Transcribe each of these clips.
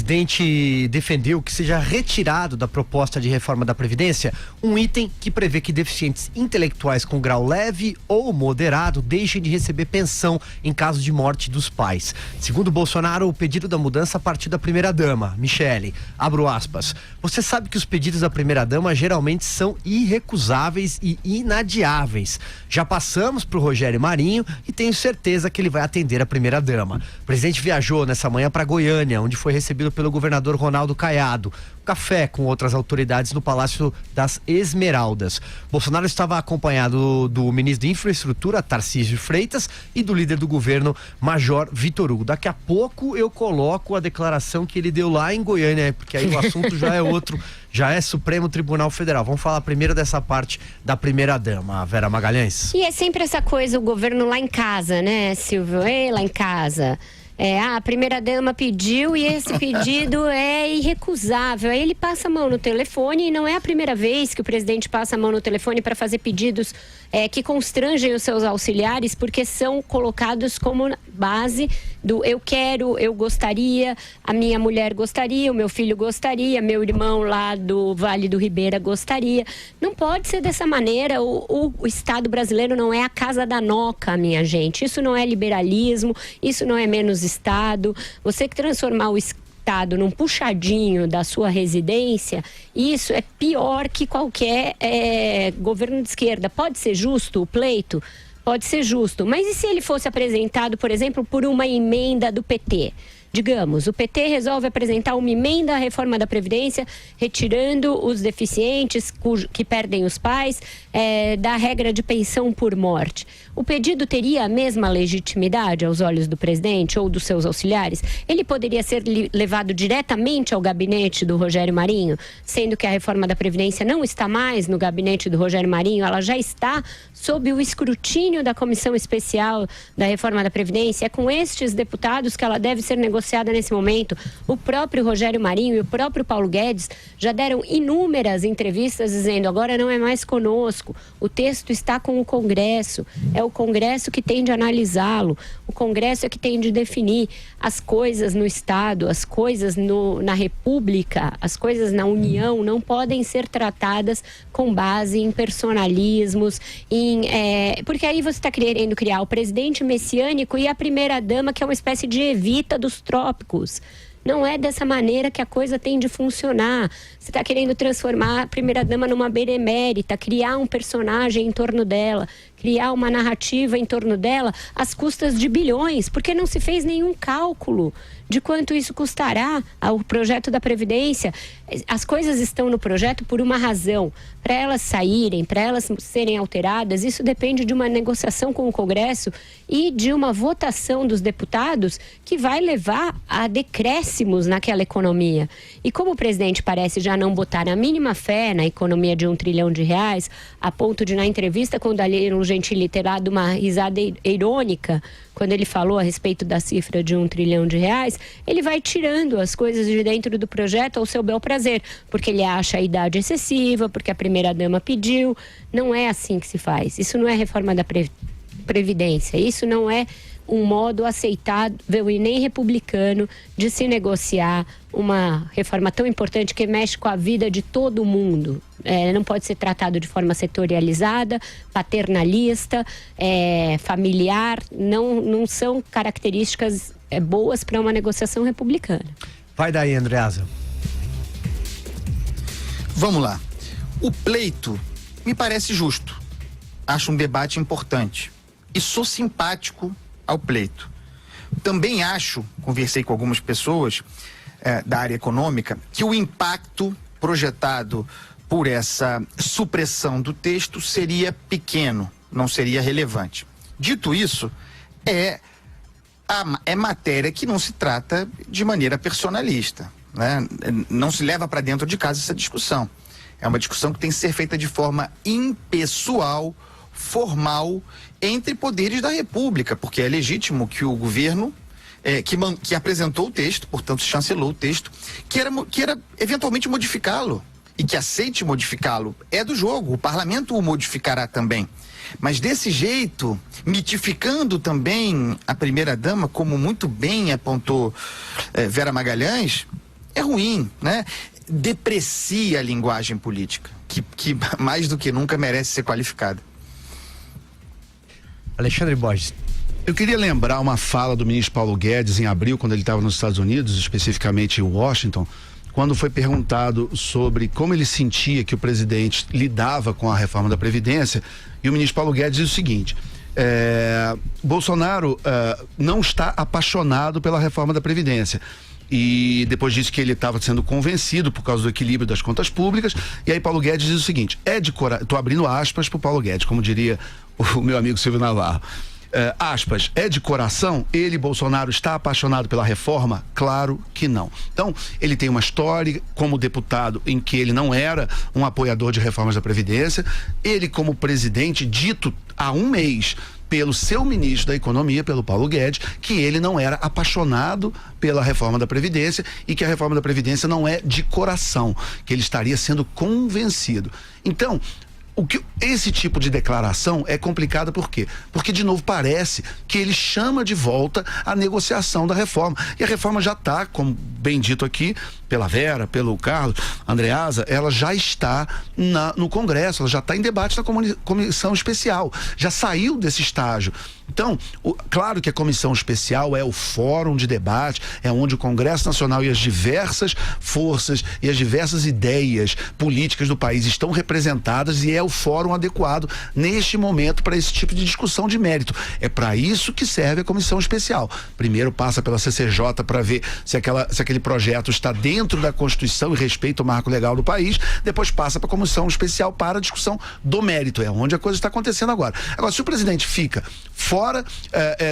presidente defendeu que seja retirado da proposta de reforma da Previdência um item que prevê que deficientes intelectuais com grau leve ou moderado deixem de receber pensão em caso de morte dos pais. Segundo Bolsonaro, o pedido da mudança partiu da primeira-dama, Michele. Abro aspas. Você sabe que os pedidos da primeira-dama geralmente são irrecusáveis e inadiáveis. Já passamos para o Rogério Marinho e tenho certeza que ele vai atender a primeira-dama. O presidente viajou nessa manhã para Goiânia, onde foi recebido pelo governador Ronaldo Caiado. Café com outras autoridades no Palácio das Esmeraldas. Bolsonaro estava acompanhado do ministro de Infraestrutura, Tarcísio Freitas, e do líder do governo, Major Vitor Hugo. Daqui a pouco eu coloco a declaração que ele deu lá em Goiânia, porque aí o assunto já é outro, já é Supremo Tribunal Federal. Vamos falar primeiro dessa parte da primeira-dama, Vera Magalhães. E é sempre essa coisa, o governo lá em casa, né, Silvio? Ei, lá em casa. A primeira-dama pediu e esse pedido é irrecusável. Aí ele passa a mão no telefone e não é a primeira vez que o presidente passa a mão no telefone para fazer pedidos que constrangem os seus auxiliares, porque são colocados como base do eu quero, eu gostaria, a minha mulher gostaria, o meu filho gostaria, meu irmão lá do Vale do Ribeira gostaria. Não pode ser dessa maneira. O Estado brasileiro não é a casa da noca, minha gente. Isso não é liberalismo, isso não é menos Estado. Você que transformar o Estado num puxadinho da sua residência, isso é pior que qualquer governo de esquerda. Pode ser justo o pleito? Pode ser justo, mas e se ele fosse apresentado, por exemplo, por uma emenda do PT? Digamos, o PT resolve apresentar uma emenda à reforma da Previdência, retirando os deficientes que perdem os pais da regra de pensão por morte. O pedido teria a mesma legitimidade aos olhos do presidente ou dos seus auxiliares? Ele poderia ser levado diretamente ao gabinete do Rogério Marinho, sendo que a reforma da Previdência não está mais no gabinete do Rogério Marinho, ela já está sob o escrutínio da Comissão Especial da Reforma da Previdência. É com estes deputados que ela deve ser negociada nesse momento. O próprio Rogério Marinho e o próprio Paulo Guedes já deram inúmeras entrevistas dizendo: agora não é mais conosco, o texto está com o Congresso, é o Congresso que tem de analisá-lo, o Congresso é que tem de definir as coisas no Estado, as coisas na República, as coisas na União não podem ser tratadas com base em personalismos, porque aí você está querendo criar o presidente messiânico e a primeira-dama, que é uma espécie de Evita dos trópicos. Não é dessa maneira que a coisa tem de funcionar. Você está querendo transformar a primeira-dama numa benemérita, criar um personagem em torno dela, criar uma narrativa em torno dela às custas de bilhões, porque não se fez nenhum cálculo de quanto isso custará ao projeto da Previdência. As coisas estão no projeto por uma razão. Para elas saírem, para elas serem alteradas, isso depende de uma negociação com o Congresso e de uma votação dos deputados que vai levar a decréscimos naquela economia. E como o presidente parece já não botar a mínima fé na economia de R$1 trilhão, a ponto de, na entrevista com o Danilo Gentili, ter dado uma risada irônica quando ele falou a respeito da cifra de R$1 trilhão, ele vai tirando as coisas de dentro do projeto ao seu bel prazer, porque ele acha a idade excessiva, porque a primeira-dama pediu. Não é assim que se faz. Isso não é reforma da Previdência, isso não é um modo aceitável e nem republicano de se negociar uma reforma tão importante que mexe com a vida de todo mundo. Não pode ser tratado de forma setorializada, paternalista, familiar. Não são características boas para uma negociação republicana. Vai daí, Andreasa. Vamos lá. O pleito me parece justo. Acho um debate importante. E sou simpático ao pleito. Também acho, conversei com algumas pessoas da área econômica, que o impacto projetado por essa supressão do texto seria pequeno, não seria relevante. Dito isso, é matéria que não se trata de maneira personalista, né? Não se leva para dentro de casa essa discussão. É uma discussão que tem que ser feita de forma impessoal, formal, entre poderes da República, porque é legítimo que o governo que apresentou o texto, portanto chancelou o texto, queira eventualmente modificá-lo e que aceite modificá-lo. É do jogo, o parlamento o modificará também. Mas desse jeito, mitificando também a primeira-dama, como muito bem apontou Vera Magalhães, é ruim, né? Deprecia a linguagem política, que mais do que nunca merece ser qualificada. Alexandre Borges. Eu queria lembrar uma fala do ministro Paulo Guedes em abril, quando ele estava nos Estados Unidos, especificamente em Washington, quando foi perguntado sobre como ele sentia que o presidente lidava com a reforma da Previdência, e o ministro Paulo Guedes disse o seguinte: Bolsonaro não está apaixonado pela reforma da Previdência. E depois disse que ele estava sendo convencido por causa do equilíbrio das contas públicas. E aí Paulo Guedes diz o seguinte: estou abrindo aspas para o Paulo Guedes, como diria o meu amigo Silvio Navarro. Aspas, é de coração? Ele, Bolsonaro, está apaixonado pela reforma? Claro que não. Então, ele tem uma história como deputado em que ele não era um apoiador de reformas da Previdência. Ele, como presidente, dito há um mês pelo seu ministro da Economia, pelo Paulo Guedes, que ele não era apaixonado pela reforma da Previdência e que a reforma da Previdência não é de coração, que ele estaria sendo convencido. Então, esse tipo de declaração é complicada por quê? Porque, de novo, parece que ele chama de volta a negociação da reforma. E a reforma já está, como bem dito aqui, pela Vera, pelo Carlos, Andreasa, ela já está no Congresso, ela já está em debate na comissão especial. Já saiu desse estágio. Então, claro que a comissão especial é o fórum de debate, é onde o Congresso Nacional e as diversas forças e as diversas ideias políticas do país estão representadas, e é o fórum adequado neste momento para esse tipo de discussão de mérito. É para isso que serve a comissão especial. Primeiro passa pela CCJ para ver se aquele projeto está dentro da Constituição e respeita o marco legal do país, depois passa para a comissão especial para a discussão do mérito, é onde a coisa está acontecendo agora. Agora, se o presidente fica fora,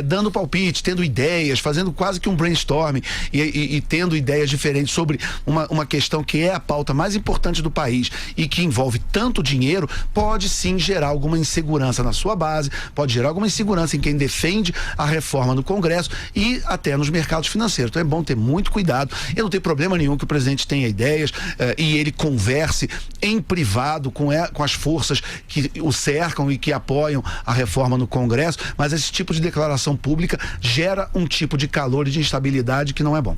dando palpite, tendo ideias, fazendo quase que um brainstorming e tendo ideias diferentes sobre uma questão que é a pauta mais importante do país e que envolve tanto dinheiro, pode sim gerar alguma insegurança na sua base, pode gerar alguma insegurança em quem defende a reforma no Congresso e até nos mercados financeiros. Então é bom ter muito cuidado. Eu não tenho problema nenhum que o presidente tenha ideias e ele converse em privado com as forças que o cercam e que apoiam a reforma no Congresso, mas esse tipo de declaração pública gera um tipo de calor e de instabilidade que não é bom.